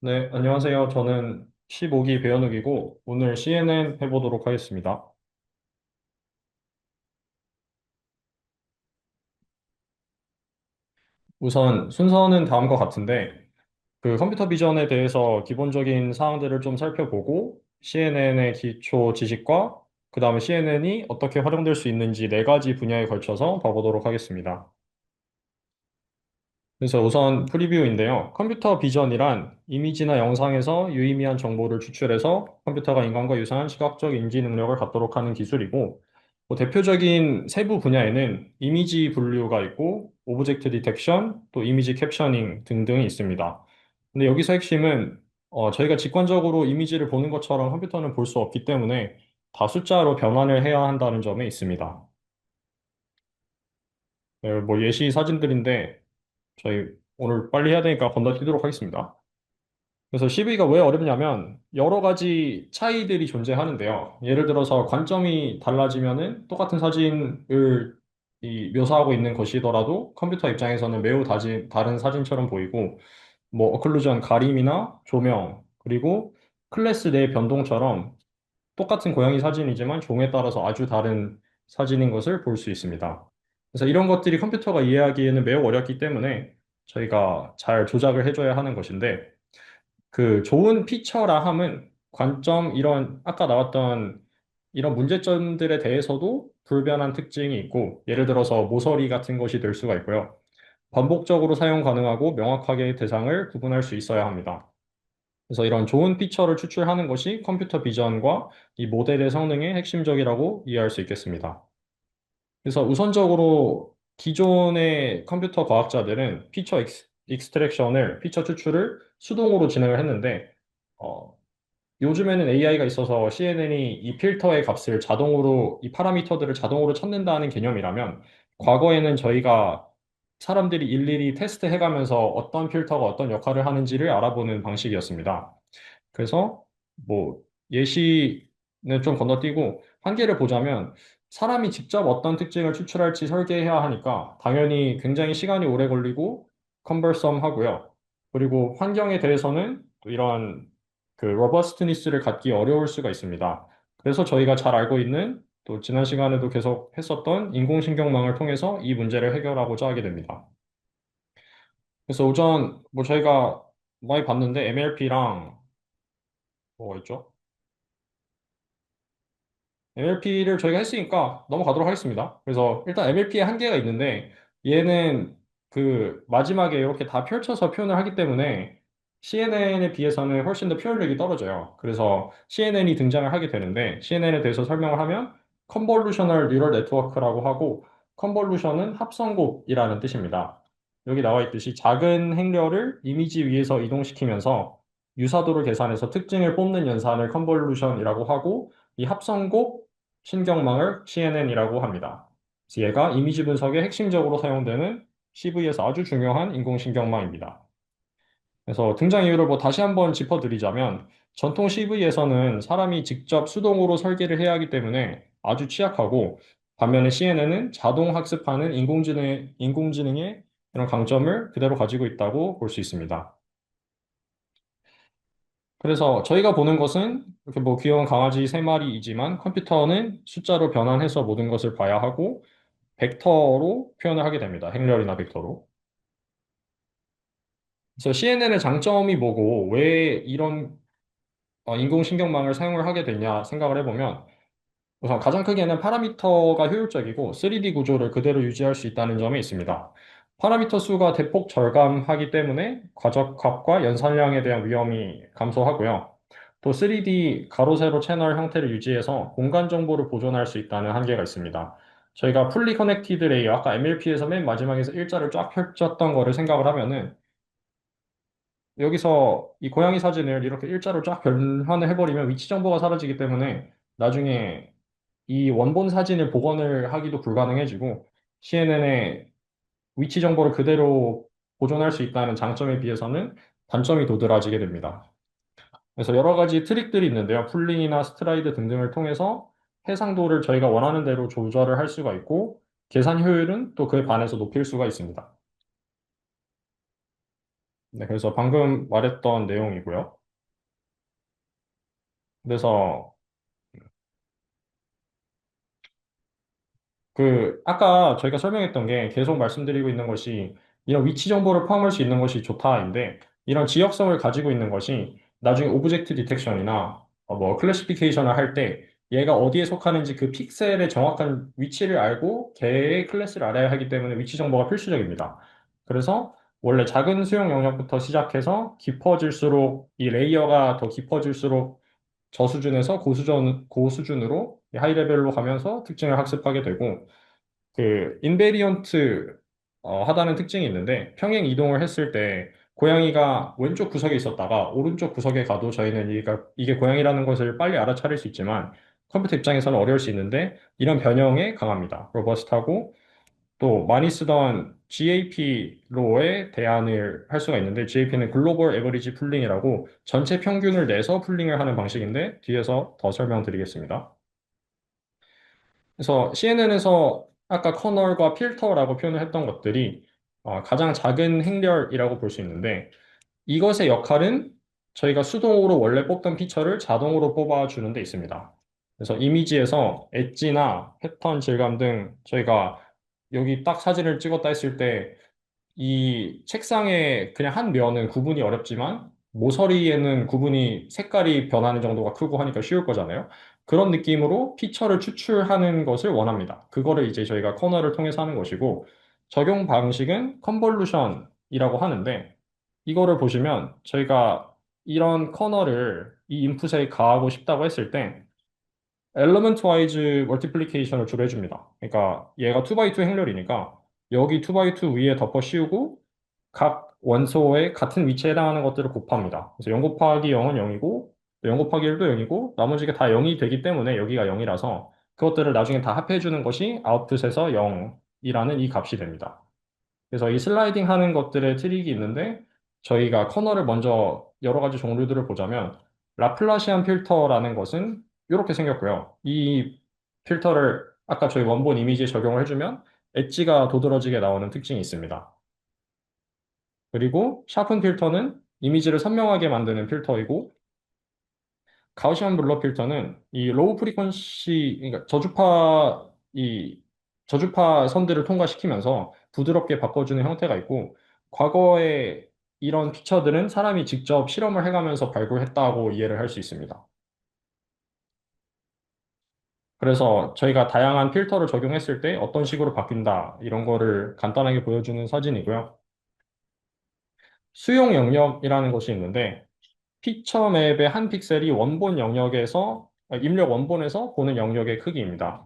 네, 안녕하세요. 저는 15기 배현욱이고, 오늘 CNN 해보도록 하겠습니다. 우선 순서는 다음과 같은데, 그 컴퓨터 비전에 대해서 기본적인 사항들을 좀 살펴보고, CNN의 기초 지식과, 그 다음에 CNN이 어떻게 활용될 수 있는지 네 가지 분야에 걸쳐서 봐보도록 하겠습니다. 그래서 우선 프리뷰인데요. 컴퓨터 비전이란 이미지나 영상에서 유의미한 정보를 추출해서 컴퓨터가 인간과 유사한 시각적 인지 능력을 갖도록 하는 기술이고, 뭐 대표적인 세부 분야에는 이미지 분류가 있고, 오브젝트 디텍션, 또 이미지 캡셔닝 등등이 있습니다. 근데 여기서 핵심은 저희가 직관적으로 이미지를 보는 것처럼 컴퓨터는 볼 수 없기 때문에 다 숫자로 변환을 해야 한다는 점에 있습니다. 네, 뭐 예시 사진들인데 저희 오늘 빨리 해야 되니까 건너뛰도록 하겠습니다. 그래서 CV가 왜 어렵냐면 여러 가지 차이들이 존재하는데요. 예를 들어서 관점이 달라지면은 똑같은 사진을 묘사하고 있는 것이더라도 컴퓨터 입장에서는 매우 다른 사진처럼 보이고 뭐 어클루전 가림이나 조명 그리고 클래스 내 변동처럼 똑같은 고양이 사진이지만 종에 따라서 아주 다른 사진인 것을 볼 수 있습니다. 그래서 이런 것들이 컴퓨터가 이해하기에는 매우 어렵기 때문에 저희가 잘 조작을 해줘야 하는 것인데 그 좋은 피처라 함은 관점 이런 아까 나왔던 이런 문제점들에 대해서도 불변한 특징이 있고 예를 들어서 모서리 같은 것이 될 수가 있고요. 반복적으로 사용 가능하고 명확하게 대상을 구분할 수 있어야 합니다. 그래서 이런 좋은 피처를 추출하는 것이 컴퓨터 비전과 이 모델의 성능의 핵심적이라고 이해할 수 있겠습니다. 그래서 우선적으로 기존의 컴퓨터 과학자들은 익스트랙션을, 피처 추출을 수동으로 진행을 했는데, 어, 요즘에는 AI가 있어서 CNN이 이 필터의 값을 자동으로, 이 파라미터들을 자동으로 찾는다는 개념이라면, 과거에는 저희가 사람들이 일일이 테스트 해가면서 어떤 필터가 어떤 역할을 하는지를 알아보는 방식이었습니다. 그래서 뭐 예시는 좀 건너뛰고 한계를 보자면 사람이 직접 어떤 특징을 추출할지 설계해야 하니까 당연히 굉장히 시간이 오래 걸리고 컨버섬하고요. 그리고 환경에 대해서는 또 이런 그 러버스트니스를 갖기 어려울 수가 있습니다. 그래서 저희가 잘 알고 있는 또 지난 시간에도 계속 했었던 인공신경망을 통해서 이 문제를 해결하고자 하게 됩니다. 그래서 우선 뭐 저희가 많이 봤는데 MLP랑 뭐가 있죠? MLP를 저희가 했으니까 넘어가도록 하겠습니다. 그래서 일단 MLP의 한계가 있는데 얘는 그 마지막에 이렇게 다 펼쳐서 표현을 하기 때문에 CNN에 비해서는 훨씬 더 표현력이 떨어져요. 그래서 CNN이 등장을 하게 되는데 CNN에 대해서 설명을 하면 컨볼루셔널 뉴럴 네트워크라고 하고 컨볼루션은 합성곱이라는 뜻입니다. 여기 나와 있듯이 작은 행렬을 이미지 위에서 이동시키면서 유사도를 계산해서 특징을 뽑는 연산을 컨볼루션이라고 하고 이 합성곡 신경망을 CNN이라고 합니다. 그래서 얘가 이미지 분석에 핵심적으로 사용되는 CV에서 아주 중요한 인공신경망입니다. 그래서 등장 이유를 뭐 다시 한번 짚어드리자면 전통 CV에서는 사람이 직접 수동으로 설계를 해야 하기 때문에 아주 취약하고 반면에 CNN은 자동 학습하는 인공지능의 이런 강점을 그대로 가지고 있다고 볼 수 있습니다. 그래서 저희가 보는 것은 이렇게 뭐 귀여운 강아지 세 마리이지만 컴퓨터는 숫자로 변환해서 모든 것을 봐야 하고 벡터로 표현을 하게 됩니다. 행렬이나 벡터로. 그래서 CNN의 장점이 뭐고 왜 이런 인공신경망을 사용을 하게 되냐 생각을 해보면 우선 가장 크게는 파라미터가 효율적이고 3D 구조를 그대로 유지할 수 있다는 점이 있습니다. 파라미터 수가 대폭 절감하기 때문에 과적합과 연산량에 대한 위험이 감소하고요. 또 3D 가로 세로 채널 형태를 유지해서 공간 정보를 보존할 수 있다는 한계가 있습니다. 저희가 풀리 커넥티드 레이어, 아까 MLP에서 맨 마지막에서 일자를 쫙 펼쳤던 거를 생각을 하면은 여기서 이 고양이 사진을 이렇게 일자로 쫙 변환을 해버리면 위치 정보가 사라지기 때문에 나중에 이 원본 사진을 복원을 하기도 불가능해지고 CNN의 위치 정보를 그대로 보존할 수 있다는 장점에 비해서는 단점이 도드라지게 됩니다. 그래서 여러 가지 트릭들이 있는데요. 풀링이나 스트라이드 등등을 통해서 해상도를 저희가 원하는 대로 조절을 할 수가 있고 계산 효율은 또 그에 반해서 높일 수가 있습니다. 네, 그래서 방금 말했던 내용이고요. 그래서 아까 저희가 설명했던 게 계속 말씀드리고 있는 것이 이런 위치 정보를 포함할 수 있는 것이 좋다인데 이런 지역성을 가지고 있는 것이 나중에 오브젝트 디텍션이나 뭐 클래시피케이션을 할 때 얘가 어디에 속하는지 그 픽셀의 정확한 위치를 알고 걔의 클래스를 알아야 하기 때문에 위치 정보가 필수적입니다. 그래서 원래 작은 수용 영역부터 시작해서 깊어질수록 이 레이어가 더 깊어질수록 저수준에서 고수준으로 하이 레벨로 가면서 특징을 학습하게 되고 인베리언트 하다는 특징이 있는데 평행 이동을 했을 때 고양이가 왼쪽 구석에 있었다가 오른쪽 구석에 가도 저희는 이게 고양이라는 것을 빨리 알아차릴 수 있지만 컴퓨터 입장에서는 어려울 수 있는데 이런 변형에 강합니다. 로버스트하고 또 많이 쓰던 GAP로의 대안을 할 수가 있는데 GAP는 글로벌 에버리지 풀링이라고 전체 평균을 내서 풀링을 하는 방식인데 뒤에서 더 설명드리겠습니다. 그래서 CNN에서 아까 커널과 필터라고 표현을 했던 것들이 가장 작은 행렬이라고 볼 수 있는데 이것의 역할은 저희가 수동으로 원래 뽑던 피처를 자동으로 뽑아주는 데 있습니다. 그래서 이미지에서 엣지나 패턴 질감 등 저희가 여기 딱 사진을 찍었다 했을 때 이 책상에 그냥 한 면은 구분이 어렵지만 모서리에는 구분이 색깔이 변하는 정도가 크고 하니까 쉬울 거잖아요. 그런 느낌으로 피처를 추출하는 것을 원합니다. 그거를 이제 저희가 커널을 통해서 하는 것이고 적용 방식은 컨볼루션이라고 하는데 이거를 보시면 저희가 이런 커널을 이 인풋에 가하고 싶다고 했을 때 엘리먼트 와이즈 멀티플리케이션을 주로 해줍니다. 그러니까 얘가 2x2 행렬이니까 여기 2x2 위에 덮어 씌우고 각 원소의 같은 위치에 해당하는 것들을 곱합니다. 그래서 0 곱하기 0은 0이고 0 곱하기 1도 0이고 나머지가 다 0이 되기 때문에 여기가 0이라서 그것들을 나중에 다 합해주는 것이 아웃풋에서 0이라는 이 값이 됩니다. 그래서 이 슬라이딩 하는 것들의 트릭이 있는데 저희가 커널을 먼저 여러 가지 종류들을 보자면 라플라시안 필터라는 것은 이렇게 생겼고요. 이 필터를 아까 저희 원본 이미지에 적용을 해주면 엣지가 도드라지게 나오는 특징이 있습니다. 그리고 샤픈 필터는 이미지를 선명하게 만드는 필터이고 가우시안 블러 필터는 이 로우 프리퀀시 그러니까 저주파 선들을 통과시키면서 부드럽게 바꿔주는 형태가 있고 과거에 이런 피처들은 사람이 직접 실험을 해가면서 발굴했다고 이해를 할 수 있습니다. 그래서 저희가 다양한 필터를 적용했을 때 어떤 식으로 바뀐다 이런 거를 간단하게 보여주는 사진이고요. 수용 영역이라는 것이 있는데 피처 맵의 한 픽셀이 입력 원본에서 보는 영역의 크기입니다.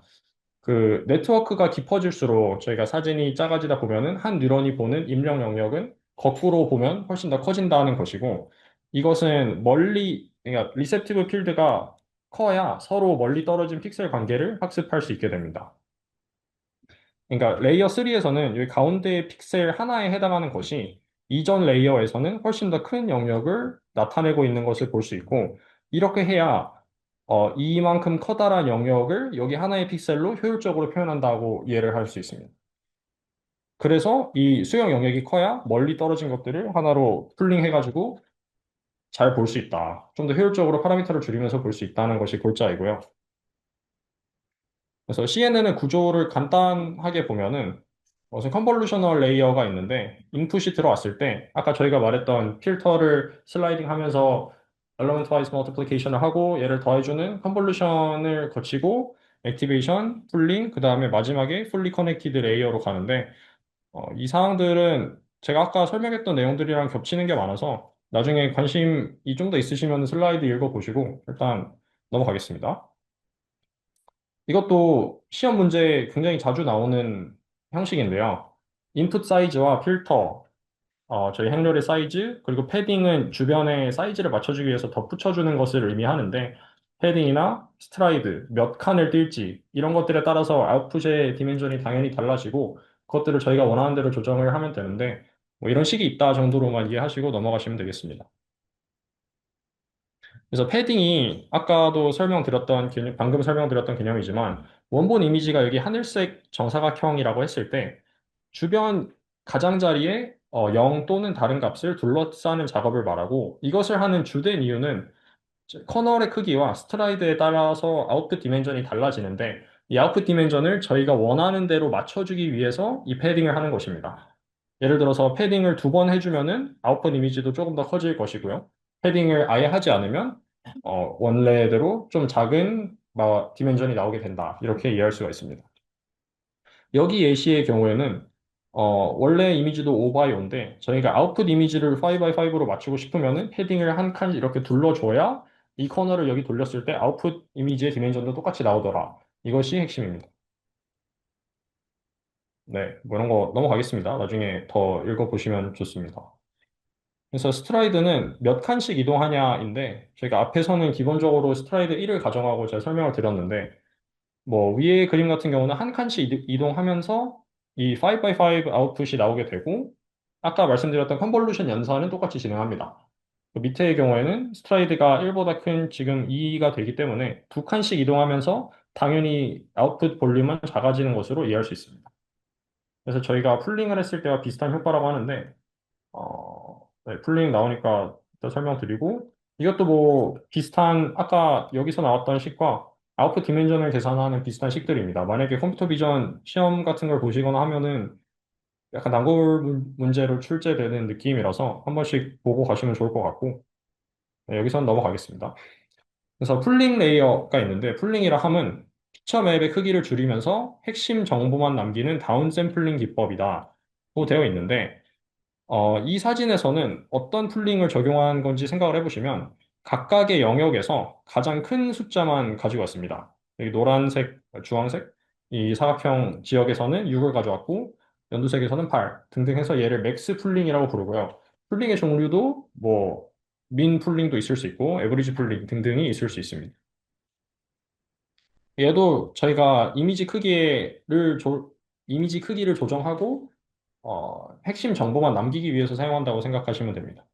네트워크가 깊어질수록 저희가 사진이 작아지다 보면은 한 뉴런이 보는 입력 영역은 거꾸로 보면 훨씬 더 커진다는 것이고 이것은 그러니까 리셉티브 필드가 커야 서로 멀리 떨어진 픽셀 관계를 학습할 수 있게 됩니다. 그러니까 레이어 3에서는 여기 가운데 픽셀 하나에 해당하는 것이 이전 레이어에서는 훨씬 더 큰 영역을 나타내고 있는 것을 볼 수 있고 이렇게 해야 이만큼 커다란 영역을 여기 하나의 픽셀로 효율적으로 표현한다고 이해를 할 수 있습니다. 그래서 이 수용 영역이 커야 멀리 떨어진 것들을 하나로 풀링해가지고 잘 볼 수 있다. 좀 더 효율적으로 파라미터를 줄이면서 볼 수 있다는 것이 골자이고요. 그래서 CNN의 구조를 간단하게 보면은 우선 컨볼루셔널 레이어가 있는데 인풋이 들어왔을 때 아까 저희가 말했던 필터를 슬라이딩 하면서 엘리먼트 와이즈 멀티플리케이션을 하고 얘를 더해주는 컨볼루션을 거치고 액티베이션, 풀링, 그 다음에 마지막에 풀리 커넥티드 레이어로 가는데 이 사항들은 제가 아까 설명했던 내용들이랑 겹치는 게 많아서 나중에 관심이 좀 더 있으시면 슬라이드 읽어보시고 일단 넘어가겠습니다. 이것도 시험 문제에 굉장히 자주 나오는 형식인데요. 인풋 사이즈와 필터, 저희 행렬의 사이즈, 그리고 패딩은 주변에 사이즈를 맞춰주기 위해서 덧붙여주는 것을 의미하는데, 패딩이나 스트라이드, 몇 칸을 띨지, 이런 것들에 따라서 아웃풋의 디멘전이 당연히 달라지고, 그것들을 저희가 원하는 대로 조정을 하면 되는데, 뭐 이런 식이 있다 정도로만 이해하시고 넘어가시면 되겠습니다. 그래서 패딩이 방금 설명드렸던 개념이지만 원본 이미지가 여기 하늘색 정사각형이라고 했을 때 주변 가장자리에 0 또는 다른 값을 둘러싸는 작업을 말하고 이것을 하는 주된 이유는 커널의 크기와 스트라이드에 따라서 아웃풋 디멘전이 달라지는데 이 아웃풋 디멘전을 저희가 원하는 대로 맞춰주기 위해서 이 패딩을 하는 것입니다. 예를 들어서 패딩을 두 번 해주면은 아웃풋 이미지도 조금 더 커질 것이고요. 패딩을 아예 하지 않으면 원래대로 좀 작은 디멘전이 나오게 된다. 이렇게 이해할 수가 있습니다. 여기 예시의 경우에는 원래 이미지도 5x5인데 저희가 아웃풋 이미지를 5x5로 맞추고 싶으면은 패딩을 한 칸 이렇게 둘러줘야 이 커널을 여기 돌렸을 때 아웃풋 이미지의 디멘전도 똑같이 나오더라. 이것이 핵심입니다. 네, 뭐 이런 거 넘어가겠습니다. 나중에 더 읽어보시면 좋습니다. 그래서 스트라이드는 몇 칸씩 이동하냐인데 저희가 앞에서는 기본적으로 스트라이드 1을 가정하고 제가 설명을 드렸는데 뭐 위의 그림 같은 경우는 한 칸씩 이동하면서 이 5x5 아웃풋이 나오게 되고 아까 말씀드렸던 컨볼루션 연산은 똑같이 진행합니다. 그 밑에의 경우에는 스트라이드가 1보다 큰 지금 2가 되기 때문에 두 칸씩 이동하면서 당연히 아웃풋 볼륨은 작아지는 것으로 이해할 수 있습니다. 그래서 저희가 풀링을 했을 때와 비슷한 효과라고 하는데 네, 풀링 나오니까 또 설명드리고, 이것도 뭐 비슷한, 아까 여기서 나왔던 식과 아웃풋 디멘전을 계산하는 비슷한 식들입니다. 만약에 컴퓨터 비전 시험 같은 걸 보시거나 하면은 약간 난골 문제로 출제되는 느낌이라서 한 번씩 보고 가시면 좋을 것 같고, 네, 여기선 넘어가겠습니다. 그래서 풀링 레이어가 있는데, 풀링이라 함은 피처 맵의 크기를 줄이면서 핵심 정보만 남기는 다운 샘플링 기법이다. 고 되어 있는데, 이 사진에서는 어떤 풀링을 적용한 건지 생각을 해보시면 각각의 영역에서 가장 큰 숫자만 가지고 왔습니다. 여기 노란색, 주황색, 이 사각형 지역에서는 6을 가져왔고 연두색에서는 8 등등 해서 얘를 맥스 풀링이라고 부르고요. 풀링의 종류도 뭐 민 풀링도 있을 수 있고 에버리지 풀링 등등이 있을 수 있습니다. 얘도 저희가 이미지 크기를 조정하고 핵심 정보만 남기기 위해서 사용한다고 생각하시면 됩니다.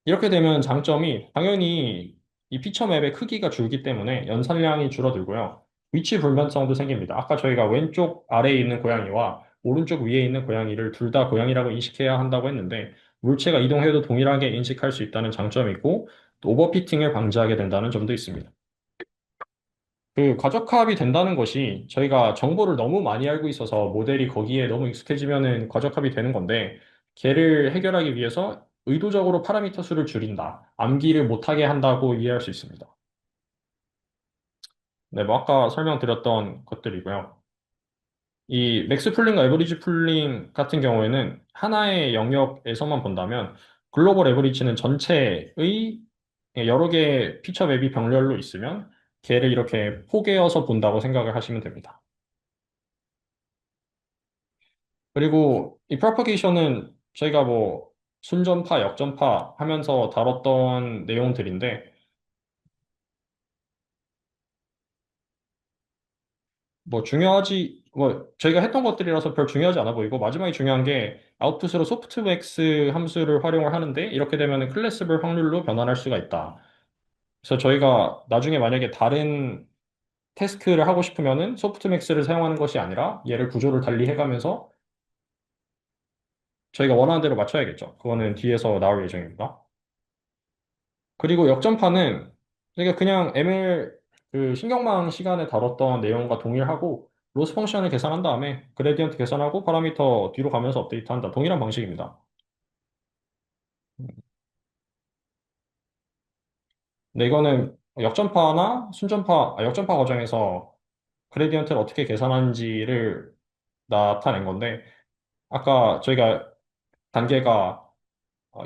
이렇게 되면 장점이 당연히 이 피처 맵의 크기가 줄기 때문에 연산량이 줄어들고요. 위치 불면성도 생깁니다. 아까 저희가 왼쪽 아래에 있는 고양이와 오른쪽 위에 있는 고양이를 둘 다 고양이라고 인식해야 한다고 했는데 물체가 이동해도 동일하게 인식할 수 있다는 장점이 있고 또 오버피팅을 방지하게 된다는 점도 있습니다. 그 과적합이 된다는 것이 저희가 정보를 너무 많이 알고 있어서 모델이 거기에 너무 익숙해지면은 과적합이 되는 건데 걔를 해결하기 위해서 의도적으로 파라미터 수를 줄인다. 암기를 못하게 한다고 이해할 수 있습니다. 네, 뭐 아까 설명드렸던 것들이고요. 이 맥스 풀링과 에버리지 풀링 같은 경우에는 하나의 영역에서만 본다면 글로벌 에버리지는 전체의 여러 개의 피처 맵이 병렬로 있으면 걔를 이렇게 포개어서 본다고 생각을 하시면 됩니다. 그리고 이 프로퍼게이션은 저희가 뭐 순전파, 역전파 하면서 다뤘던 내용들인데 뭐 중요하지 뭐 저희가 했던 것들이라서 별 중요하지 않아 보이고 마지막에 중요한 게 아웃풋으로 소프트맥스 함수를 활용을 하는데 이렇게 되면 클래스별 확률로 변환할 수가 있다. 그래서 저희가 나중에 만약에 다른 태스크를 하고 싶으면은 소프트맥스를 사용하는 것이 아니라 얘를 구조를 달리 해가면서 저희가 원하는 대로 맞춰야겠죠. 그거는 뒤에서 나올 예정입니다. 그리고 역전파는 저희가 그냥 ML 그 신경망 시간에 다뤘던 내용과 동일하고 로스 펑션을 계산한 다음에 그레디언트 계산하고 파라미터 뒤로 가면서 업데이트한다. 동일한 방식입니다. 근데 이거는 역전파 과정에서 그레디언트를 어떻게 계산하는지를 나타낸 건데 아까 저희가 단계가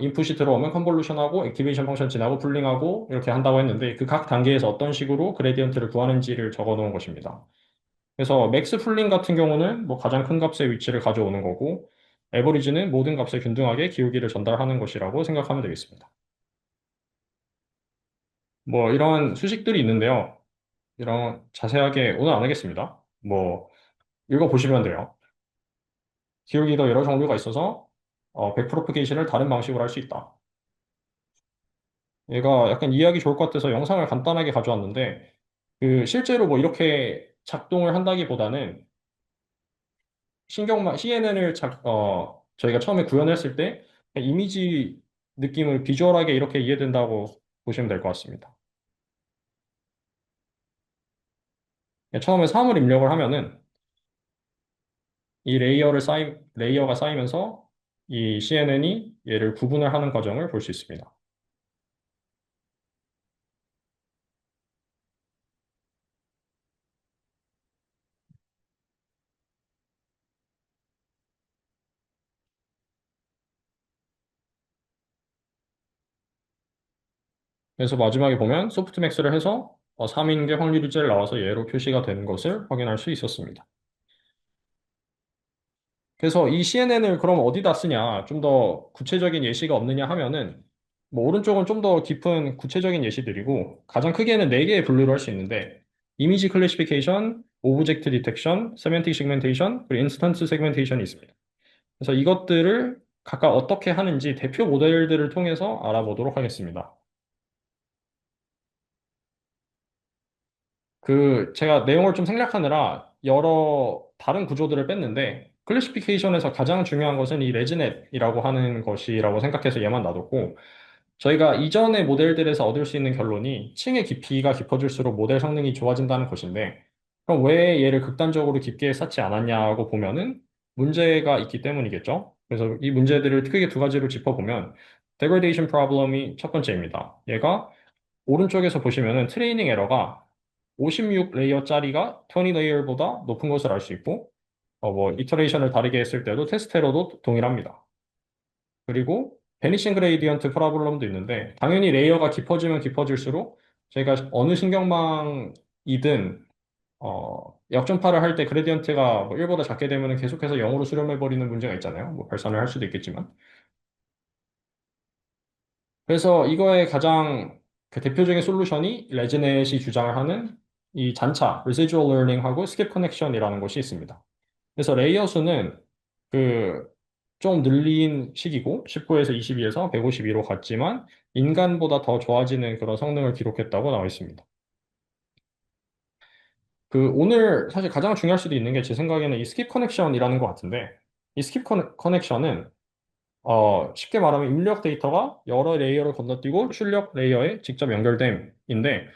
인풋이 들어오면 컨볼루션하고 액티베이션 펑션 지나고 풀링하고 이렇게 한다고 했는데 그 각 단계에서 어떤 식으로 그레디언트를 구하는지를 적어 놓은 것입니다. 그래서 맥스 풀링 같은 경우는 뭐 가장 큰 값의 위치를 가져오는 거고 에버리지는 모든 값에 균등하게 기울기를 전달하는 것이라고 생각하면 되겠습니다. 뭐 이런 수식들이 있는데요. 이런 자세하게 오늘 안 하겠습니다. 뭐 읽어보시면 돼요. 기울기도 여러 종류가 있어서 백프로피게이션을 다른 방식으로 할 수 있다. 얘가 약간 이해하기 좋을 것 같아서 영상을 간단하게 가져왔는데 그 실제로 뭐 이렇게 작동을 한다기보다는 CNN을 저희가 처음에 구현했을 때 그냥 이미지 느낌을 비주얼하게 이렇게 이해된다고 보시면 될 것 같습니다. 처음에 사물 입력을 하면은 이 레이어가 쌓이면서 이 CNN이 얘를 구분을 하는 과정을 볼 수 있습니다. 그래서 마지막에 보면 소프트맥스를 해서 3인 게 확률이 제일 나와서 얘로 표시가 되는 것을 확인할 수 있었습니다. 그래서 이 CNN을 그럼 어디다 쓰냐, 좀 더 구체적인 예시가 없느냐 하면은, 뭐 오른쪽은 좀 더 깊은 구체적인 예시들이고, 가장 크게는 네 개의 분류를 할 수 있는데, 이미지 클래시피케이션, 오브젝트 디텍션, 세멘틱 시그멘테이션, 그리고 인스턴스 세그멘테이션이 있습니다. 그래서 이것들을 각각 어떻게 하는지 대표 모델들을 통해서 알아보도록 하겠습니다. 제가 내용을 좀 생략하느라 여러 다른 구조들을 뺐는데, 클래시피케이션에서 가장 중요한 것은 이 레지넷이라고 하는 것이라고 생각해서 얘만 놔뒀고, 저희가 이전의 모델들에서 얻을 수 있는 결론이 층의 깊이가 깊어질수록 모델 성능이 좋아진다는 것인데, 그럼 왜 얘를 극단적으로 깊게 쌓지 않았냐고 보면은 문제가 있기 때문이겠죠. 그래서 이 문제들을 크게 두 가지로 짚어보면, degradation problem이 첫 번째입니다. 얘가 오른쪽에서 보시면은 트레이닝 에러가 56 레이어짜리가 20 레이어보다 높은 것을 알 수 있고, 뭐, 이터레이션을 다르게 했을 때도 테스트 에러도 동일합니다. 그리고 베니싱 그레이디언트 프로블럼도 있는데, 당연히 레이어가 깊어지면 깊어질수록 저희가 어느 신경망이든, 역전파를 할 때 그레디언트가 뭐 1보다 작게 되면 계속해서 0으로 수렴해버리는 문제가 있잖아요. 뭐, 발산을 할 수도 있겠지만. 그래서 이거의 가장 그 대표적인 솔루션이 레지넷이 주장을 하는 이 잔차, residual learning하고 skip connection이라는 것이 있습니다. 그래서 레이어 수는 그 좀 늘린 식이고 19에서 22에서 152로 갔지만 인간보다 더 좋아지는 그런 성능을 기록했다고 나와 있습니다. 오늘 사실 가장 중요할 수도 있는 게 제 생각에는 이 skip connection이라는 것 같은데 이 skip connection은 쉽게 말하면 입력 데이터가 여러 레이어를 건너뛰고 출력 레이어에 직접 연결됨인데,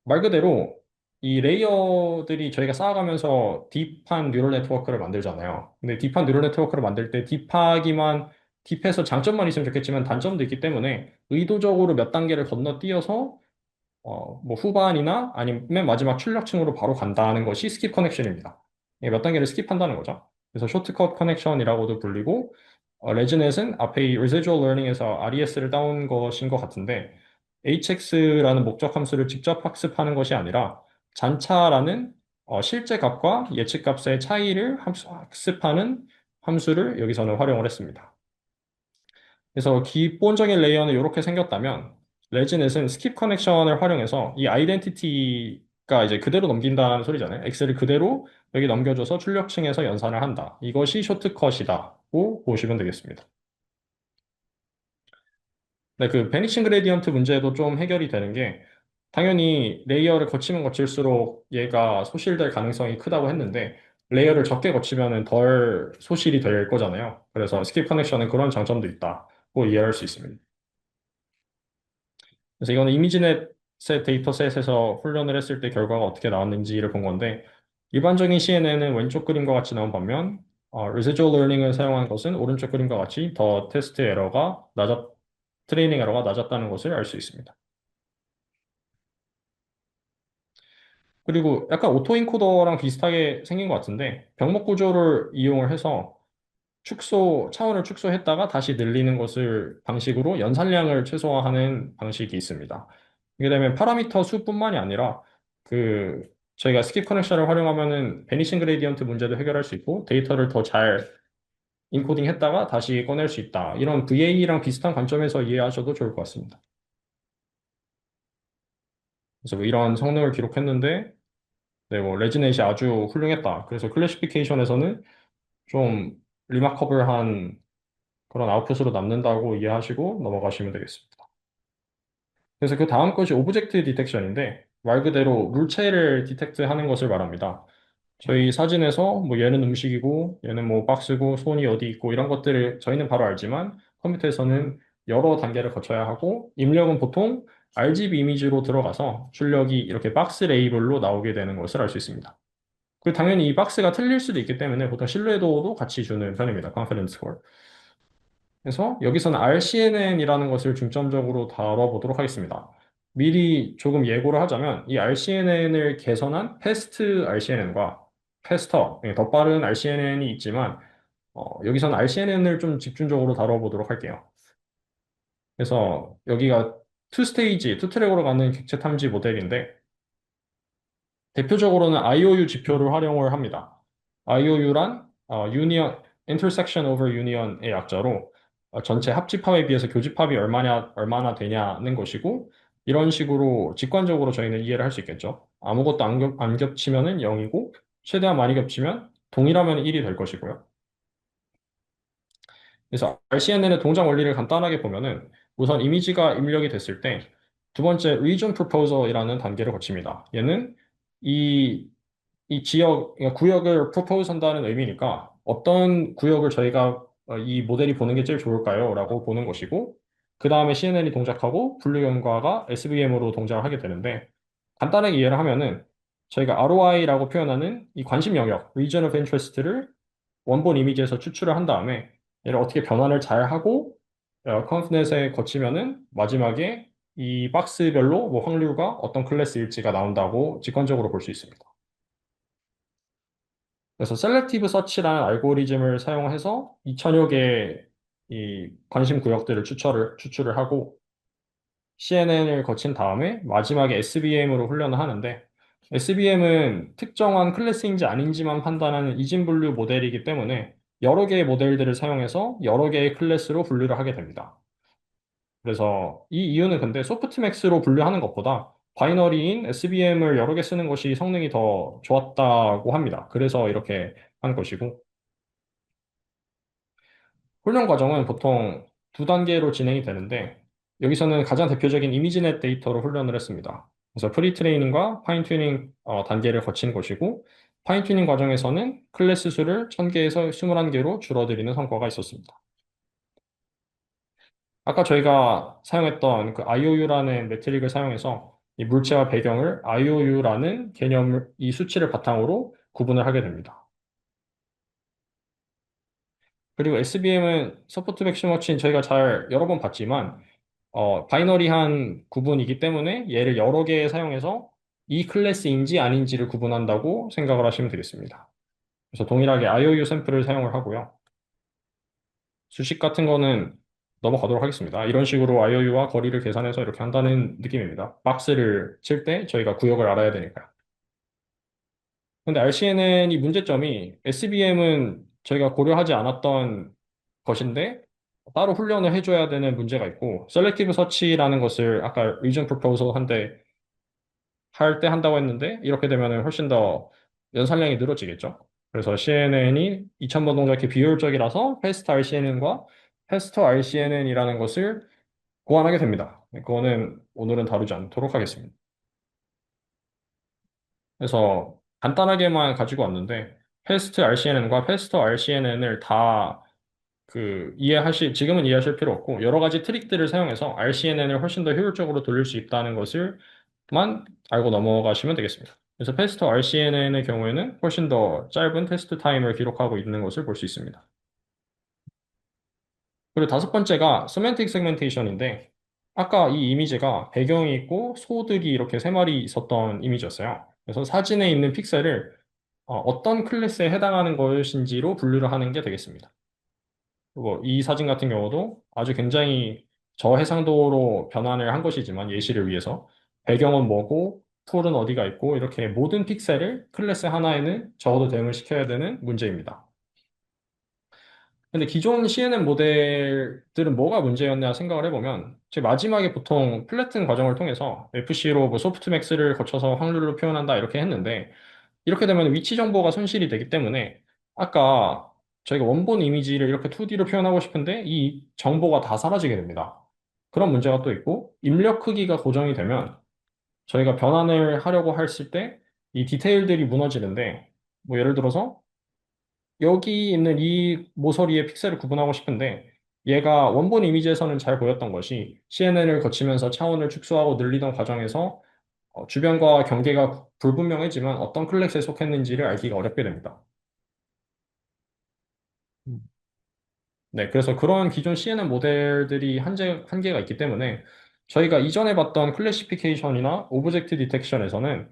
말 그대로 이 레이어들이 저희가 쌓아가면서 딥한 뉴럴 네트워크를 만들잖아요. 근데 딥한 뉴럴 네트워크를 만들 때 딥해서 장점만 있으면 좋겠지만 단점도 있기 때문에 의도적으로 몇 단계를 건너뛰어서 뭐 후반이나 아니면 맨 마지막 출력층으로 바로 간다는 것이 스킵 커넥션입니다. 이게 몇 단계를 스킵한다는 거죠. 그래서 쇼트컷 커넥션이라고도 불리고, 레지넷은 앞에 이 residual learning에서 RES를 따온 것인 것 같은데, HX라는 목적 함수를 직접 학습하는 것이 아니라 잔차라는 실제 값과 예측 값의 차이를 학습하는 함수를 여기서는 활용을 했습니다. 그래서 기본적인 레이어는 이렇게 생겼다면 레지넷은 스킵 커넥션을 활용해서 이 아이덴티티가 이제 그대로 넘긴다는 소리잖아요. X를 그대로 여기 넘겨줘서 출력층에서 연산을 한다. 이것이 쇼트컷이다고 보시면 되겠습니다. 네, 베니싱 그레디언트 문제도 좀 해결이 되는 게 당연히 레이어를 거치면 거칠수록 얘가 소실될 가능성이 크다고 했는데 레이어를 적게 거치면은 덜 소실이 될 거잖아요. 그래서 스킵 커넥션은 그런 장점도 있다고 이해할 수 있습니다. 그래서 이거는 이미지넷의 데이터셋에서 훈련을 했을 때 결과가 어떻게 나왔는지를 본 건데, 일반적인 CNN은 왼쪽 그림과 같이 나온 반면, residual learning을 사용한 것은 오른쪽 그림과 같이 더 트레이닝 에러가 낮았다는 것을 알 수 있습니다. 그리고 약간 오토인코더랑 비슷하게 생긴 것 같은데, 병목 구조를 이용을 해서 차원을 축소했다가 다시 늘리는 것을 방식으로 연산량을 최소화하는 방식이 있습니다. 이게 되면 파라미터 수뿐만이 아니라 저희가 스킵 커넥션을 활용하면은 베니싱 그레디언트 문제도 해결할 수 있고 데이터를 더 잘 인코딩 했다가 다시 꺼낼 수 있다. 이런 VA랑 비슷한 관점에서 이해하셔도 좋을 것 같습니다. 그래서 뭐 이런 성능을 기록했는데 네, 뭐 레지넷이 아주 훌륭했다. 그래서 클래시피케이션에서는 좀 리마커블한 그런 아웃풋으로 남는다고 이해하시고 넘어가시면 되겠습니다. 그래서 그 다음 것이 오브젝트 디텍션인데 말 그대로 물체를 디텍트하는 것을 말합니다. 저희 사진에서 뭐 얘는 음식이고 얘는 뭐 박스고 손이 어디 있고 이런 것들을 저희는 바로 알지만 컴퓨터에서는 여러 단계를 거쳐야 하고 입력은 보통 RGB 이미지로 들어가서 출력이 이렇게 박스 레이블로 나오게 되는 것을 알 수 있습니다. 그리고 당연히 이 박스가 틀릴 수도 있기 때문에 보통 신뢰도도 같이 주는 편입니다. 컨피던스 스코어. 그래서 여기서는 RCNN이라는 것을 중점적으로 다뤄보도록 하겠습니다. 미리 조금 예고를 하자면 이 RCNN을 개선한 패스트 RCNN과 패스터, 더 빠른 RCNN이 있지만 여기서는 RCNN을 좀 집중적으로 다뤄보도록 할게요. 그래서 여기가 투 스테이지, 투 트랙으로 가는 객체 탐지 모델인데 대표적으로는 IOU 지표를 활용을 합니다. IOU란 Union, Intersection over Union의 약자로 전체 합집합에 비해서 교집합이 얼마나 되냐는 것이고 이런 식으로 직관적으로 저희는 이해를 할 수 있겠죠. 아무것도 안 겹치면은 0이고 최대한 많이 겹치면 동일하면 1이 될 것이고요. 그래서 RCNN의 동작 원리를 간단하게 보면은 우선 이미지가 입력이 됐을 때 두 번째 region proposal이라는 단계를 거칩니다. 얘는 이 그러니까 구역을 propose 한다는 의미니까 어떤 구역을 저희가 이 모델이 보는 게 제일 좋을까요? 라고 보는 것이고, 그 다음에 CNN이 동작하고 분류 결과가 SVM으로 동작을 하게 되는데, 간단하게 이해를 하면은 저희가 ROI라고 표현하는 이 관심 영역, region of interest를 원본 이미지에서 추출을 한 다음에 얘를 어떻게 변환을 잘 하고, 컨프넷에 거치면은 마지막에 이 박스별로 뭐 확률과 어떤 클래스일지가 나온다고 직관적으로 볼 수 있습니다. 그래서 셀렉티브 서치라는 알고리즘을 사용해서 2천여 개의 이 관심 구역들을 추출을 하고 CNN을 거친 다음에 마지막에 SVM으로 훈련을 하는데 SVM은 특정한 클래스인지 아닌지만 판단하는 이진 분류 모델이기 때문에 여러 개의 모델들을 사용해서 여러 개의 클래스로 분류를 하게 됩니다. 그래서 이 이유는 근데 소프트맥스로 분류하는 것보다 바이너리인 SVM을 여러 개 쓰는 것이 성능이 더 좋았다고 합니다. 그래서 이렇게 하는 것이고 훈련 과정은 보통 두 단계로 진행이 되는데 여기서는 가장 대표적인 이미지넷 데이터로 훈련을 했습니다. 그래서 프리트레이닝과 파인튜닝 단계를 거친 것이고 파인튜닝 과정에서는 클래스 수를 1000개에서 21개로 줄어들이는 성과가 있었습니다. 아까 저희가 사용했던 그 IOU라는 매트릭을 사용해서 이 물체와 배경을 IOU라는 이 수치를 바탕으로 구분을 하게 됩니다. 그리고 SBM은 서포트 백시머치는 저희가 잘 여러 번 봤지만 바이너리한 구분이기 때문에 얘를 여러 개 사용해서 이 클래스인지 아닌지를 구분한다고 생각을 하시면 되겠습니다. 그래서 동일하게 IOU 샘플을 사용을 하고요. 수식 같은 거는 넘어가도록 하겠습니다. 이런 식으로 IOU와 거리를 계산해서 이렇게 한다는 느낌입니다. 박스를 칠 때 저희가 구역을 알아야 되니까요. 근데 RCNN이 문제점이 SBM은 저희가 고려하지 않았던 것인데 따로 훈련을 해줘야 되는 문제가 있고 셀렉티브 서치라는 것을 아까 리전 프로포zal 한데 할 때 한다고 했는데 이렇게 되면 훨씬 더 연산량이 늘어지겠죠. 그래서 CNN이 2000번 동작이 비효율적이라서 패스트 RCNN과 패스터 RCNN이라는 것을 고안하게 됩니다. 그거는 오늘은 다루지 않도록 하겠습니다. 그래서 간단하게만 가지고 왔는데 패스트 RCNN과 패스터 RCNN을 다 지금은 이해하실 필요 없고, 여러 가지 트릭들을 사용해서 RCNN을 훨씬 더 효율적으로 돌릴 수 있다는 것을만 알고 넘어가시면 되겠습니다. 그래서 패스터 RCNN의 경우에는 훨씬 더 짧은 테스트 타임을 기록하고 있는 것을 볼 수 있습니다. 그리고 다섯 번째가 세멘틱 세그멘테이션인데, 아까 이 이미지가 배경이 있고 소들이 이렇게 세 마리 있었던 이미지였어요. 그래서 사진에 있는 픽셀을 어떤 클래스에 해당하는 것인지로 분류를 하는 게 되겠습니다. 이 사진 같은 경우도 아주 굉장히 저해상도로 변환을 한 것이지만 예시를 위해서 배경은 뭐고 풀은 어디가 있고 이렇게 모든 픽셀을 클래스 하나에는 적어도 대응을 시켜야 되는 문제입니다. 근데 기존 CNN 모델들은 뭐가 문제였냐 생각을 해보면 제 마지막에 보통 플래튼 과정을 통해서 FC로 뭐 소프트맥스를 거쳐서 확률로 표현한다 이렇게 했는데 이렇게 되면 위치 정보가 손실이 되기 때문에 아까 저희가 원본 이미지를 이렇게 2D로 표현하고 싶은데 이 정보가 다 사라지게 됩니다. 그런 문제가 또 있고 입력 크기가 고정이 되면 저희가 변환을 하려고 했을 때 이 디테일들이 무너지는데 뭐 예를 들어서 여기 있는 이 모서리의 픽셀을 구분하고 싶은데 얘가 원본 이미지에서는 잘 보였던 것이 CNN을 거치면서 차원을 축소하고 늘리던 과정에서 주변과 경계가 불분명해지만 어떤 클래스에 속했는지를 알기가 어렵게 됩니다. 음. 네, 그래서 그런 기존 CNN 모델들이 한계가 있기 때문에 저희가 이전에 봤던 클래시피케이션이나 오브젝트 디텍션에서는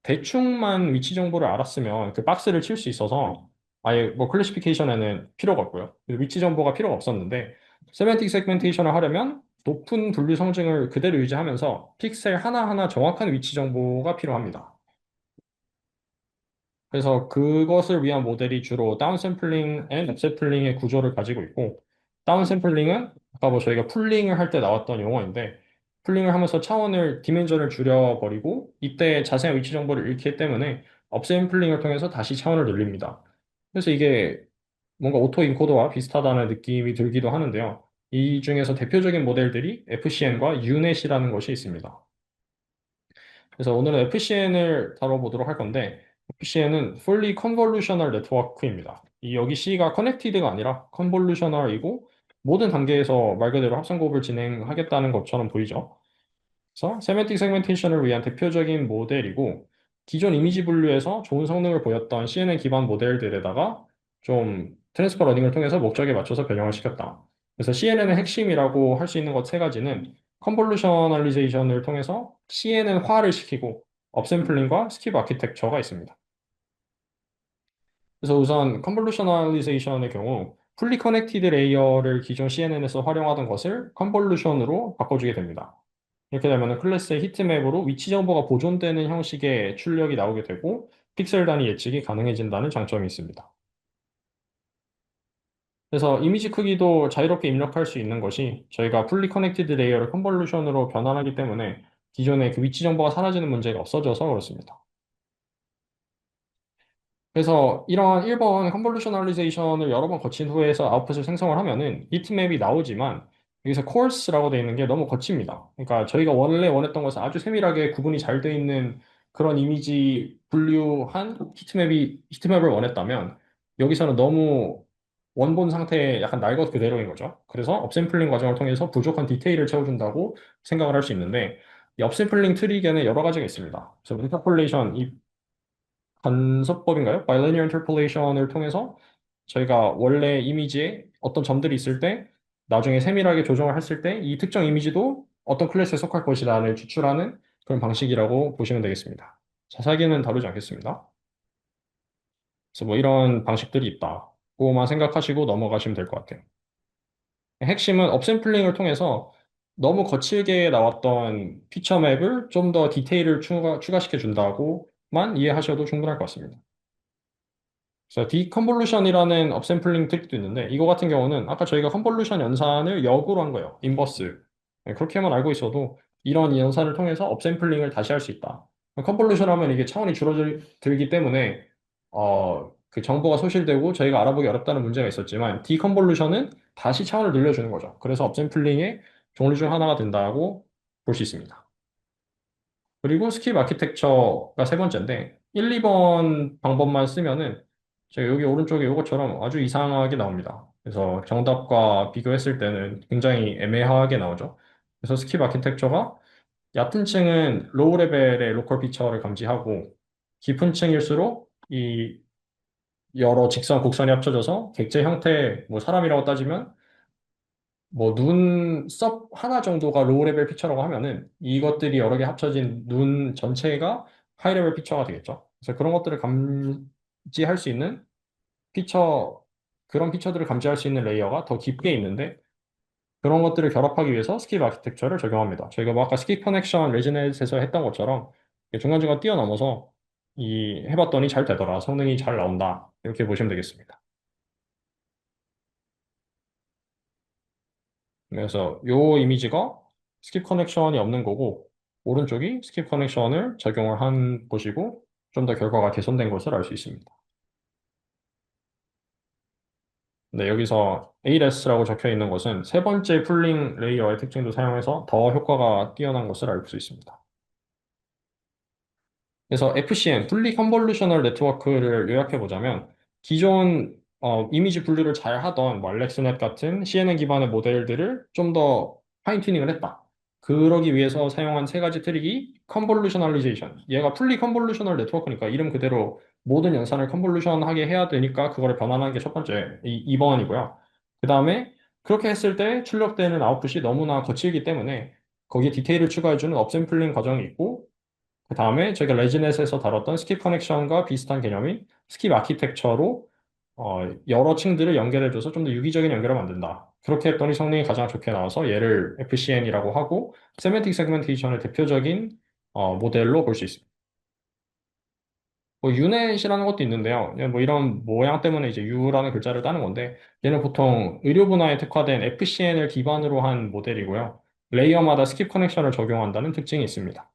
대충만 위치 정보를 알았으면 그 박스를 칠 수 있어서 아예 뭐 클래시피케이션에는 필요가 없고요. 위치 정보가 필요가 없었는데 세맨틱 세그멘테이션을 하려면 높은 분류 성질을 그대로 유지하면서 픽셀 하나하나 정확한 위치 정보가 필요합니다. 그래서 그것을 위한 모델이 주로 다운샘플링 앤 업샘플링의 구조를 가지고 있고 다운샘플링은 아까 뭐 저희가 풀링을 할 때 나왔던 용어인데 풀링을 하면서 차원을 디멘전을 줄여버리고 이때 자세한 위치 정보를 잃기 때문에 업샘플링을 통해서 다시 차원을 늘립니다. 그래서 이게 뭔가 오토 인코더와 비슷하다는 느낌이 들기도 하는데요. 이 중에서 대표적인 모델들이 FCN과 UNet이라는 것이 있습니다. 그래서 오늘은 FCN을 다뤄보도록 할 건데, FCN은 Fully Convolutional Network입니다. 이 여기 C가 커넥티드가 아니라 컨볼루셔널이고 모든 단계에서 말 그대로 합성곱을 진행하겠다는 것처럼 보이죠. 그래서 세맨틱 세그멘테이션을 위한 대표적인 모델이고 기존 이미지 분류에서 좋은 성능을 보였던 CNN 기반 모델들에다가 좀 트랜스퍼 러닝을 통해서 목적에 맞춰서 변형을 시켰다. 그래서 CNN의 핵심이라고 할 수 있는 것 세 가지는 컨볼루셔널리제이션을 통해서 CNN화를 시키고 업샘플링과 스킵 아키텍처가 있습니다. 그래서 우선 컨볼루셔널리제이션의 경우 풀리 커넥티드 레이어를 기존 CNN에서 활용하던 것을 컨볼루션으로 바꿔주게 됩니다. 이렇게 되면 클래스의 히트맵으로 위치 정보가 보존되는 형식의 출력이 나오게 되고 픽셀 단위 예측이 가능해진다는 장점이 있습니다. 그래서 이미지 크기도 자유롭게 입력할 수 있는 것이 저희가 풀리 커넥티드 레이어를 컨볼루션으로 변환하기 때문에 기존의 그 위치 정보가 사라지는 문제가 없어져서 그렇습니다. 그래서 이러한 1번 컨볼루셔널리제이션을 여러 번 거친 후에서 아웃풋을 생성을 하면은 비트맵이 나오지만 여기서 coarse라고 되어 있는 게 너무 거칩니다. 그러니까 저희가 원래 원했던 것은 아주 세밀하게 구분이 잘 되어 있는 그런 이미지 분류한 히트맵을 원했다면 여기서는 너무 원본 상태에 약간 날 것 그대로인 거죠. 그래서 업샘플링 과정을 통해서 부족한 디테일을 채워준다고 생각을 할 수 있는데 이 업샘플링 트릭에는 여러 가지가 있습니다. 그래서 인터폴레이션, 간섭법인가요? Bilinear Interpolation을 통해서 저희가 원래 이미지에 어떤 점들이 있을 때 나중에 세밀하게 조정을 했을 때 이 특정 이미지도 어떤 클래스에 속할 것이라를 추출하는 그런 방식이라고 보시면 되겠습니다. 자세하게는 다루지 않겠습니다. 그래서 뭐 이런 방식들이 있다고만 생각하시고 넘어가시면 될 것 같아요. 핵심은 업샘플링을 통해서 너무 거칠게 나왔던 피처 맵을 좀 더 디테일을 추가시켜 준다고만 이해하셔도 충분할 것 같습니다. 그래서 디컨볼루션이라는 업샘플링 트릭도 있는데 이거 같은 경우는 아까 저희가 컨볼루션 연산을 역으로 한 거예요. 인버스. 네, 그렇게만 알고 있어도 이런 연산을 통해서 업샘플링을 다시 할 수 있다. 컨볼루션 하면 이게 차원이 줄어들기 때문에 그 정보가 소실되고 저희가 알아보기 어렵다는 문제가 있었지만 디컨볼루션은 다시 차원을 늘려주는 거죠. 그래서 업샘플링의 종류 중 하나가 된다고 볼 수 있습니다. 그리고 스킵 아키텍처가 세 번째인데 1, 2번 방법만 쓰면은 제가 여기 오른쪽에 이것처럼 아주 이상하게 나옵니다. 그래서 정답과 비교했을 때는 굉장히 애매하게 나오죠. 그래서 스킵 아키텍처가 얕은 층은 로우 레벨의 로컬 피처를 감지하고 깊은 층일수록 이 여러 직선, 곡선이 합쳐져서 객체 형태, 뭐 사람이라고 따지면 뭐 눈썹 하나 정도가 로우 레벨 피처라고 하면은 이것들이 여러 개 합쳐진 눈 전체가 하이 레벨 피처가 되겠죠. 그래서 그런 것들을 감지할 수 있는 피처, 그런 피처들을 감지할 수 있는 레이어가 더 깊게 있는데 그런 것들을 결합하기 위해서 스킵 아키텍처를 적용합니다. 저희가 뭐 아까 스킵 커넥션 레지넷에서 했던 것처럼 중간중간 뛰어넘어서 이 해봤더니 잘 되더라. 성능이 잘 나온다. 이렇게 보시면 되겠습니다. 그래서 요 이미지가 스킵 커넥션이 없는 거고 오른쪽이 스킵 커넥션을 적용을 한 것이고 좀 더 결과가 개선된 것을 알 수 있습니다. 네, 여기서 ALS라고 적혀 있는 것은 세 번째 풀링 레이어의 특징도 사용해서 더 효과가 뛰어난 것을 알 수 있습니다. 그래서 FCN, 풀리 컨볼루셔널 네트워크를 요약해 보자면 기존 이미지 분류를 잘 하던 뭐 알렉스넷 같은 CNN 기반의 모델들을 좀 더 파인 튜닝을 했다. 그러기 위해서 사용한 세 가지 트릭이 컨볼루셔널리제이션. 얘가 풀리 컨볼루셔널 네트워크니까 이름 그대로 모든 연산을 컨볼루션하게 해야 되니까 그거를 변환하는 게 첫 번째 2번이고요. 그 다음에 그렇게 했을 때 출력되는 아웃풋이 너무나 거칠기 때문에 거기에 디테일을 추가해주는 업샘플링 과정이 있고 그 다음에 저희가 레지넷에서 다뤘던 스킵 커넥션과 비슷한 개념인 스킵 아키텍처로 여러 층들을 연결해줘서 좀 더 유기적인 연결을 만든다. 그렇게 했더니 성능이 가장 좋게 나와서 얘를 FCN이라고 하고 세멘틱 세그멘테이션의 대표적인 모델로 볼 수 있습니다. 뭐 유넷이라는 것도 있는데요. 뭐 이런 모양 때문에 이제 U라는 글자를 따는 건데 얘는 보통 의료 분야에 특화된 FCN을 기반으로 한 모델이고요. 레이어마다 스킵 커넥션을 적용한다는 특징이 있습니다.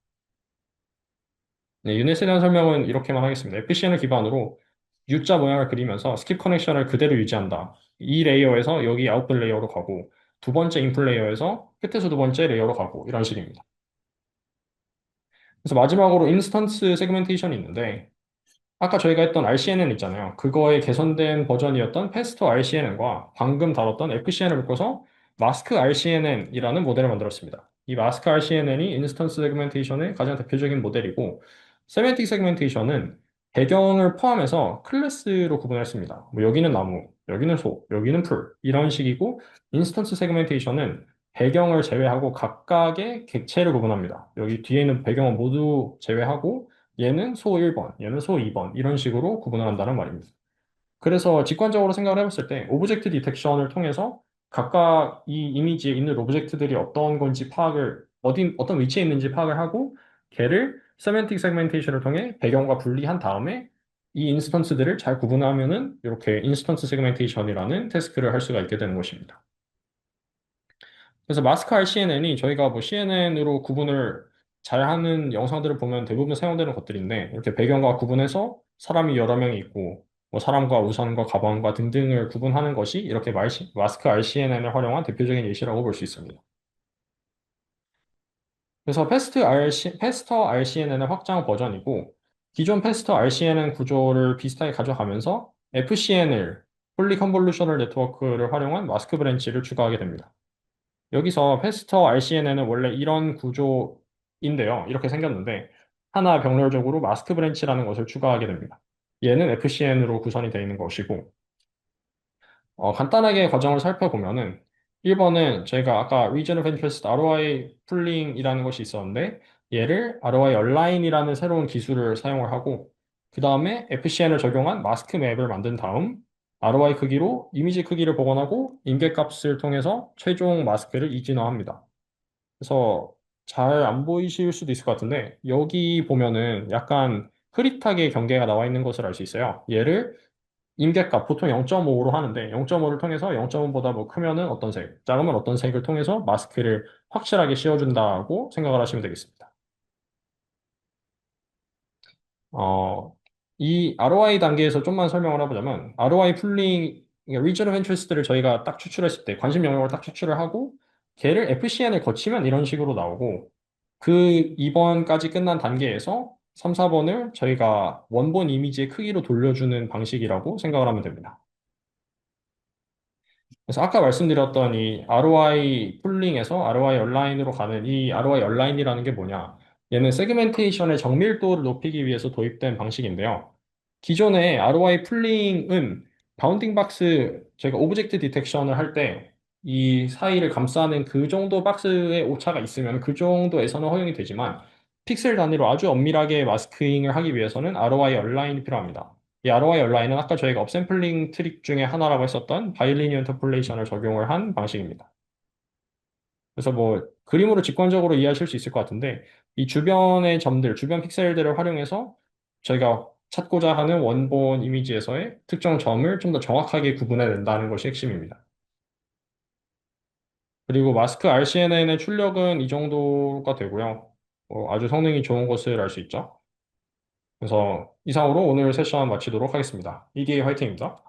네, 유닛에 대한 설명은 이렇게만 하겠습니다. FCN을 기반으로 U자 모양을 그리면서 스킵 커넥션을 그대로 유지한다. 이 레이어에서 여기 아웃풋 레이어로 가고 두 번째 인풋 레이어에서 끝에서 두 번째 레이어로 가고 이런 식입니다. 그래서 마지막으로 인스턴스 세그멘테이션이 있는데 아까 저희가 했던 RCNN 있잖아요. 그거의 개선된 버전이었던 페스터 RCNN과 방금 다뤘던 FCN을 묶어서 마스크 RCNN이라는 모델을 만들었습니다. 이 마스크 RCNN이 인스턴스 세그멘테이션의 가장 대표적인 모델이고, 세멘틱 세그멘테이션은 배경을 포함해서 클래스로 구분했습니다. 뭐 여기는 나무, 여기는 소, 여기는 풀 이런 식이고, 인스턴스 세그멘테이션은 배경을 제외하고 각각의 객체를 구분합니다. 여기 뒤에 있는 배경은 모두 제외하고 얘는 소 1번, 얘는 소 2번 이런 식으로 구분을 한다는 말입니다. 그래서 직관적으로 생각을 해봤을 때 오브젝트 디텍션을 통해서 각각 이 이미지에 있는 오브젝트들이 어떤 건지 파악을 어떤 위치에 있는지 파악을 하고 걔를 세멘틱 세그멘테이션을 통해 배경과 분리한 다음에 이 인스턴스들을 잘 구분하면은 이렇게 인스턴스 세그멘테이션이라는 태스크를 할 수가 있게 되는 것입니다. 그래서 마스크 RCNN이 저희가 뭐 CNN으로 구분을 잘하는 영상들을 보면 대부분 사용되는 것들인데 이렇게 배경과 구분해서 사람이 여러 명이 있고 뭐 사람과 우산과 가방과 등등을 구분하는 것이 이렇게 마스크 RCNN을 활용한 대표적인 예시라고 볼 수 있습니다. 그래서 페스터 RCNN의 확장 버전이고 기존 페스터 RCNN 구조를 비슷하게 가져가면서 FCN을 폴리 컨볼루셔널 네트워크를 활용한 마스크 브랜치를 추가하게 됩니다. 여기서 페스터 RCNN은 원래 이런 구조인데요. 이렇게 생겼는데 하나 병렬적으로 마스크 브랜치라는 것을 추가하게 됩니다. 얘는 FCN으로 구성이 되어 있는 것이고 간단하게 과정을 살펴보면은 1번은 저희가 아까 Region of Interest ROI 풀링이라는 것이 있었는데 얘를 ROI Align이라는 새로운 기술을 사용을 하고 그 다음에 FCN을 적용한 마스크 맵을 만든 다음 ROI 크기로 이미지 크기를 복원하고 임계값을 통해서 최종 마스크를 이진화합니다. 그래서 잘 안 보이실 수도 있을 것 같은데 여기 보면은 약간 흐릿하게 경계가 나와 있는 것을 알 수 있어요. 얘를 임계값 보통 0.5로 하는데 0.5를 통해서 0.5보다 뭐 크면은 어떤 색, 작으면 어떤 색을 통해서 마스크를 확실하게 씌워준다고 생각을 하시면 되겠습니다. 어, 이 ROI 단계에서 좀만 설명을 해보자면 ROI 풀링, 그러니까 Region of Interest를 저희가 딱 추출했을 때 관심 영역을 딱 추출을 하고 걔를 FCN을 거치면 이런 식으로 나오고 그 2번까지 끝난 단계에서 3, 4번을 저희가 원본 이미지의 크기로 돌려주는 방식이라고 생각을 하면 됩니다. 그래서 아까 말씀드렸던 이 ROI 풀링에서 ROI 얼라인으로 가는 이 ROI 얼라인이라는 게 뭐냐? 얘는 세그멘테이션의 정밀도를 높이기 위해서 도입된 방식인데요. 기존의 ROI 풀링은 바운딩 박스, 저희가 오브젝트 디텍션을 할 때 이 사이를 감싸는 그 정도 박스의 오차가 있으면 그 정도에서는 허용이 되지만 픽셀 단위로 아주 엄밀하게 마스킹을 하기 위해서는 ROI 얼라인이 필요합니다. 이 ROI 얼라인은 아까 저희가 업샘플링 트릭 중에 하나라고 했었던 바이리니어 인터폴레이션을 적용을 한 방식입니다. 그래서 뭐 그림으로 직관적으로 이해하실 수 있을 것 같은데 이 주변의 점들, 주변 픽셀들을 활용해서 저희가 찾고자 하는 원본 이미지에서의 특정 점을 좀 더 정확하게 구분해낸다는 것이 핵심입니다. 그리고 마스크 RCNN의 출력은 이 정도가 되고요. 아주 성능이 좋은 것을 알 수 있죠. 그래서 이상으로 오늘 세션 마치도록 하겠습니다. EDA 화이팅입니다.